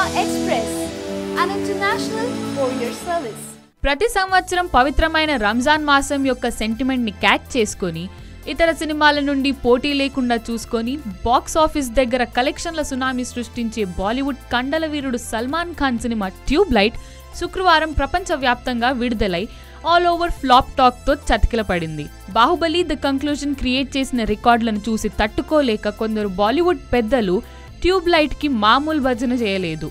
Express, an international courier service. ప్రతి సంవత్సరం పవిత్రమైన రంజాన్ మాసం యొక్క సెంటిమెంట్ ని క్యాచ్ చేసుకొని ఇతర సినిమాల నుండి పోటీ లేకుండా చూసుకొని బాక్స్ ఆఫీస్ దగ్గర కలెక్షన్ల సునామీ సృష్టించే బాలీవుడ్ కండల వీరుడు సల్మాన్ ఖాన్ సినిమా ట్యూబ్ లైట్ శుక్రవారం ప్రపంచవ్యాప్తంగా విడుదలై ఆల్ ఓవర్ ఫ్లాప్ టాక్ తో చతికిలపడింది. బాహుబలి ద కంక్లూజన్ క్రియేట్ చేసిన రికార్డులను చూసి తట్టుకోలేక కొందరు బాలీవుడ్ పెద్దలు ట్యూబ్ లైట్ కి మామూలు భజన చేయలేదు.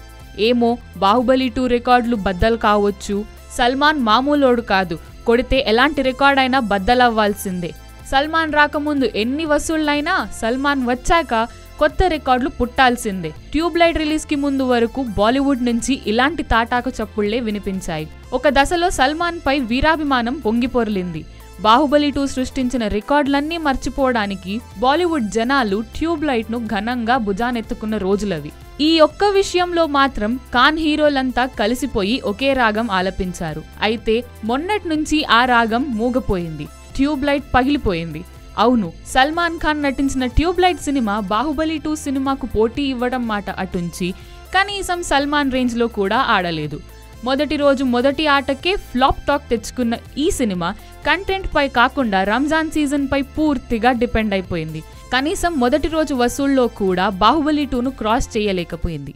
ఏమో బాహుబలి 2 రికార్డులు బద్దలు కావచ్చు, సల్మాన్ మామూలోడు కాదు, కొడితే ఎలాంటి రికార్డ్ అయినా బద్దలవ్వాల్సిందే. సల్మాన్ రాకముందు ఎన్ని వసూళ్లైనా సల్మాన్ వచ్చాక కొత్త రికార్డులు పుట్టాల్సిందే. ట్యూబ్ లైట్ రిలీజ్ కి ముందు వరకు బాలీవుడ్ నుంచి ఇలాంటి తాటాకు చప్పుళ్లే వినిపించాయి. ఒక దశలో సల్మాన్ పై వీరాభిమానం పొంగిపొర్లింది. బాహుబలి 2 సృష్టించిన రికార్డులన్నీ మర్చిపోవడానికి బాలీవుడ్ జనాలు ట్యూబ్ లైట్ ను ఘనంగా భుజానెత్తుకున్న రోజులవి. ఈ ఒక్క విషయంలో మాత్రం ఖాన్ హీరోలంతా కలిసిపోయి ఒకే రాగం ఆలపించారు. అయితే మొన్నటి నుంచి ఆ రాగం మూగపోయింది. ట్యూబ్ లైట్ పగిలిపోయింది. అవును, సల్మాన్ ఖాన్ నటించిన ట్యూబ్ లైట్ సినిమా బాహుబలి 2 సినిమాకు పోటీ ఇవ్వడం మాట అటుంచి కనీసం సల్మాన్ రేంజ్ లో కూడా ఆడలేదు. మొదటి రోజు మొదటి ఆటకే ఫ్లాప్ టాక్ తెచ్చుకున్న ఈ సినిమా కంటెంట్ పై కాకుండా రంజాన్ సీజన్ పై పూర్తిగా డిపెండ్ అయిపోయింది. కనీసం మొదటి రోజు వసూళ్లో కూడా బాహుబలి 2ను క్రాస్ చేయలేకపోయింది.